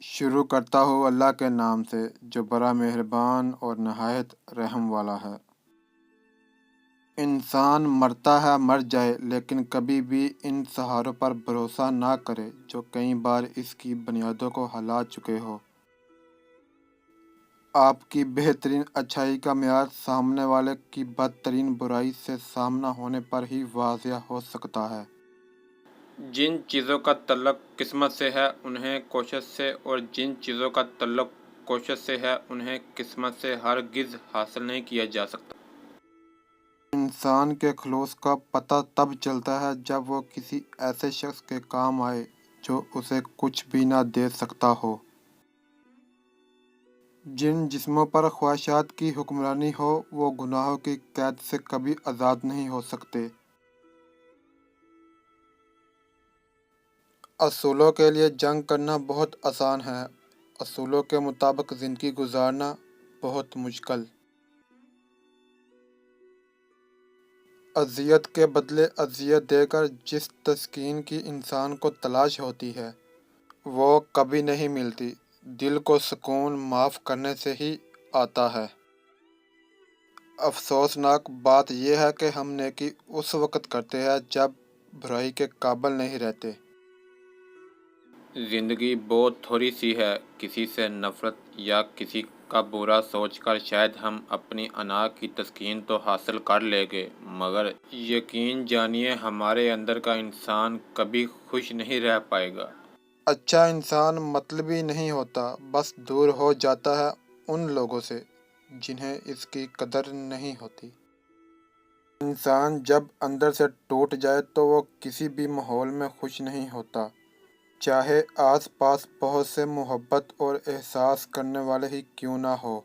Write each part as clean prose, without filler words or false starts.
شروع کرتا ہوں اللہ کے نام سے جو بڑا مہربان اور نہایت رحم والا ہے۔ انسان مرتا ہے مر جائے لیکن کبھی بھی ان سہاروں پر بھروسہ نہ کرے جو کئی بار اس کی بنیادوں کو ہلا چکے ہو۔ آپ کی بہترین اچھائی کا معیار سامنے والے کی بدترین برائی سے سامنا ہونے پر ہی واضح ہو سکتا ہے۔ جن چیزوں کا تعلق قسمت سے ہے انہیں کوشش سے، اور جن چیزوں کا تعلق کوشش سے ہے انہیں قسمت سے ہرگز حاصل نہیں کیا جا سکتا۔ انسان کے خلوص کا پتہ تب چلتا ہے جب وہ کسی ایسے شخص کے کام آئے جو اسے کچھ بھی نہ دے سکتا ہو۔ جن جسموں پر خواہشات کی حکمرانی ہو وہ گناہوں کی قید سے کبھی آزاد نہیں ہو سکتے۔ اصولوں کے لیے جنگ کرنا بہت آسان ہے، اصولوں کے مطابق زندگی گزارنا بہت مشکل۔ اذیت کے بدلے اذیت دے کر جس تسکین کی انسان کو تلاش ہوتی ہے وہ کبھی نہیں ملتی۔ دل کو سکون معاف کرنے سے ہی آتا ہے۔ افسوسناک بات یہ ہے کہ ہم نیکی اس وقت کرتے ہیں جب برائی کے قابل نہیں رہتے۔ زندگی بہت تھوڑی سی ہے، کسی سے نفرت یا کسی کا برا سوچ کر شاید ہم اپنی انا کی تسکین تو حاصل کر لیں گے، مگر یقین جانیے ہمارے اندر کا انسان کبھی خوش نہیں رہ پائے گا۔ اچھا انسان مطلبی نہیں ہوتا، بس دور ہو جاتا ہے ان لوگوں سے جنہیں اس کی قدر نہیں ہوتی۔ انسان جب اندر سے ٹوٹ جائے تو وہ کسی بھی ماحول میں خوش نہیں ہوتا، چاہے آس پاس بہت سے محبت اور احساس کرنے والے ہی کیوں نہ ہو۔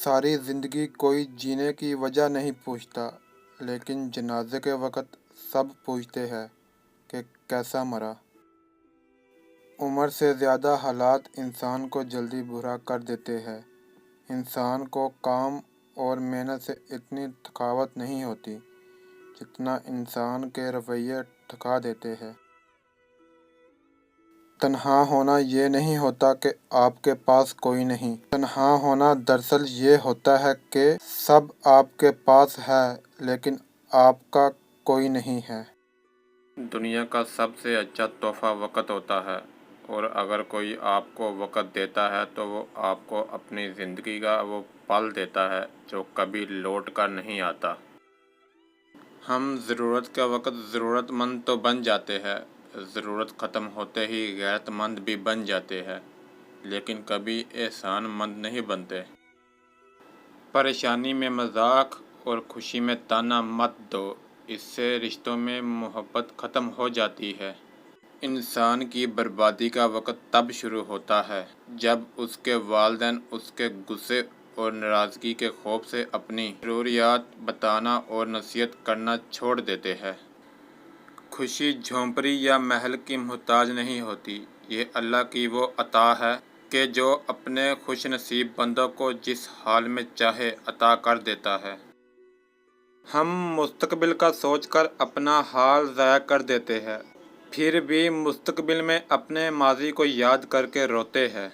ساری زندگی کوئی جینے کی وجہ نہیں پوچھتا، لیکن جنازے کے وقت سب پوچھتے ہیں کہ کیسا مرا۔ عمر سے زیادہ حالات انسان کو جلدی برا کر دیتے ہیں۔ انسان کو کام اور محنت سے اتنی تھکاوٹ نہیں ہوتی جتنا انسان کے رویے تھکا دیتے ہیں۔ تنہا ہونا یہ نہیں ہوتا کہ آپ کے پاس کوئی نہیں، تنہا ہونا دراصل یہ ہوتا ہے کہ سب آپ کے پاس ہے لیکن آپ کا کوئی نہیں ہے۔ دنیا کا سب سے اچھا تحفہ وقت ہوتا ہے، اور اگر کوئی آپ کو وقت دیتا ہے تو وہ آپ کو اپنی زندگی کا وہ پل دیتا ہے جو کبھی لوٹ کر نہیں آتا۔ ہم ضرورت کے وقت ضرورت مند تو بن جاتے ہیں، ضرورت ختم ہوتے ہی غیرت مند بھی بن جاتے ہیں، لیکن کبھی احسان مند نہیں بنتے۔ پریشانی میں مذاق اور خوشی میں طعنہ مت دو، اس سے رشتوں میں محبت ختم ہو جاتی ہے۔ انسان کی بربادی کا وقت تب شروع ہوتا ہے جب اس کے والدین اس کے غصے اور ناراضگی کے خوف سے اپنی ضروریات بتانا اور نصیحت کرنا چھوڑ دیتے ہیں۔ خوشی جھونپڑی یا محل کی محتاج نہیں ہوتی، یہ اللہ کی وہ عطا ہے کہ جو اپنے خوش نصیب بندوں کو جس حال میں چاہے عطا کر دیتا ہے۔ ہم مستقبل کا سوچ کر اپنا حال ضائع کر دیتے ہیں، پھر بھی مستقبل میں اپنے ماضی کو یاد کر کے روتے ہیں۔